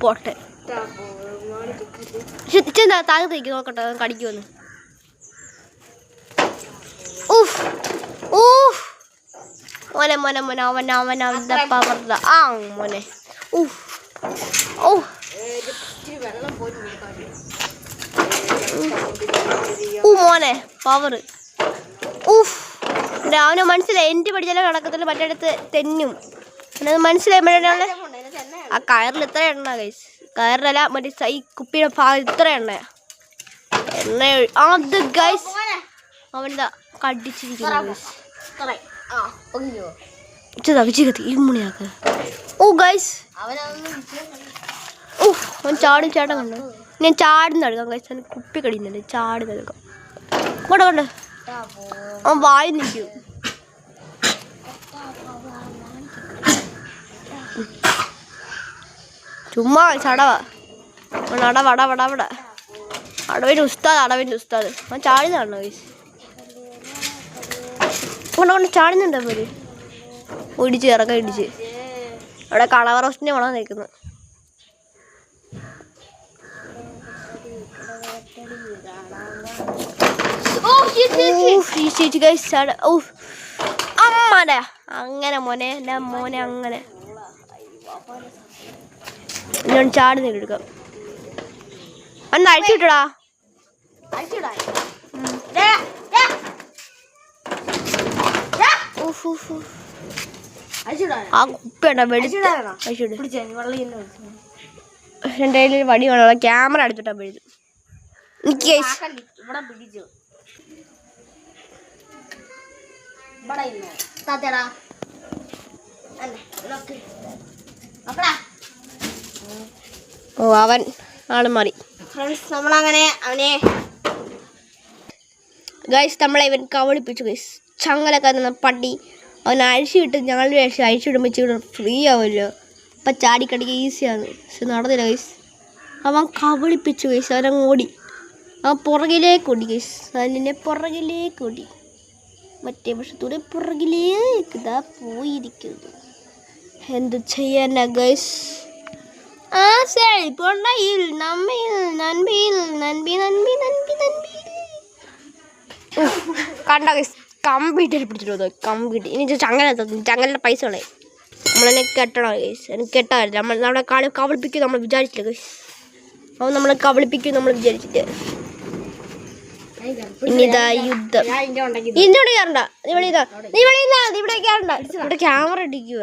പോട്ടെ. താഴത്തേക്ക് നോക്കട്ടെ കടിക്കുമെന്ന്. മോനെ മോനെ മോനെ അവൻ്റെ പവർദ ആ മോനെ. മോനെ പവർ. അവന് മനസ്സിലായി എൻ്റെ പഠിച്ചാലും നടക്കത്തില്ല, മറ്റേടത്ത് തെന്നും. മനസ്സിലായി. ആ കയറിൽ ഇത്ര എണ്ണ ഗൈസ്, കയറിലല്ല മറ്റേ ഈ കുപ്പിയുടെ ഭാഗം ഇത്ര എണ്ണ അത് ഗൈസ്. അവൻ്റെ കടിച്ചിരിക്കുന്നു ഇരുമണിയാക്ക. ഗൈസ് അവൻ ചാടും ചേട്ടൻ കണ്ടു. ഞാൻ ചാടുന്ന എടുക്കാം ഗൈസ്. അവന് കുപ്പി കടിയുന്നുണ്ട്, ചാടുന്ന എടുക്കാം. ഇങ്ങോട്ട് കൊണ്ട് അവൻ വായി നിൽക്കും. ചുമ്മാ ചടവാ അടവിൻ്റെ ഉസ്താദ് അവൻ ചാടുന്നതാണോ ഗൈസ്? കൊണ്ട് ചാടുന്നുണ്ടോ അവര്? ഇടിച്ച് ഇറക്കം ഇടിച്ച് അവിടെ കളവ റോസ്റ്റിൻ്റെ മണം നിൽക്കുന്നു. അമ്മടെ അങ്ങനെ മോനെ എൻ്റെ മോനെ അങ്ങനെ ഞാൻ ചാടുന്നില്ല എടുക്കാം. ഒന്ന് അഴിച്ചു വിട്ടടാ. ആ കുപ്പിയുണ്ടോ എൻ്റെ കയ്യിൽ വടി വേണം, ക്യാമറ എടുത്തിട്ടാ പെഴുതു. അവൻ ആള് മാറി നമ്മളങ്ങനെ അവനെ ഗൈസ് നമ്മളെ ഇവൻ കവളിപ്പിച്ചു ഗൈസ്. ചങ്ങലൊക്കെ പട്ടി അവൻ അഴിച്ചുവിട്ട് ഞങ്ങളുടെ വേഷം അഴിച്ചുവിടുമ്പോൾ ഇച്ചിരി ഫ്രീ ആവുമല്ലോ, അപ്പം ചാടിക്കടിക്കുക ഈസിയാണ്. പക്ഷെ നടന്നില്ല ഗൈസ്. അവൻ കവളിപ്പിച്ചു ഗൈസ്. അവനങ്ങ് ഓടി, അവൻ പുറകിലേക്ക് ഓടി ഗൈസ്. അതിനെ പുറകിലേക്ക് ഓടി, മറ്റേ വശത്തൂടെ പുറകിലേക്ക് ഇതാ പോയിരിക്കുന്നു. എന്ത് ചെയ്യാനാ ഗൈസ്? കണ്ട ഗൈസ് കമ്പ്യൂട്ടർ പിടിച്ചിട്ട് കമ്പ്യൂട്ടർ. ഇനി ചങ്ങല പൈസ ഉള്ളേ നമ്മളെന്നെ കെട്ടണം ഗൈസ്. എനിക്ക് കെട്ടാറില്ല. നമ്മളെ കവളിപ്പിക്കും നമ്മൾ വിചാരിച്ചില്ല ഗൈസ്. അവൻ നമ്മളെ കവളിപ്പിക്കും നമ്മൾ വിചാരിച്ചിട്ട്. ഇനിതാ യുദ്ധം. ഇതിനോട് കയറണ്ട, ഇവിടെ ക്യാമറ ഇടിക്കുക.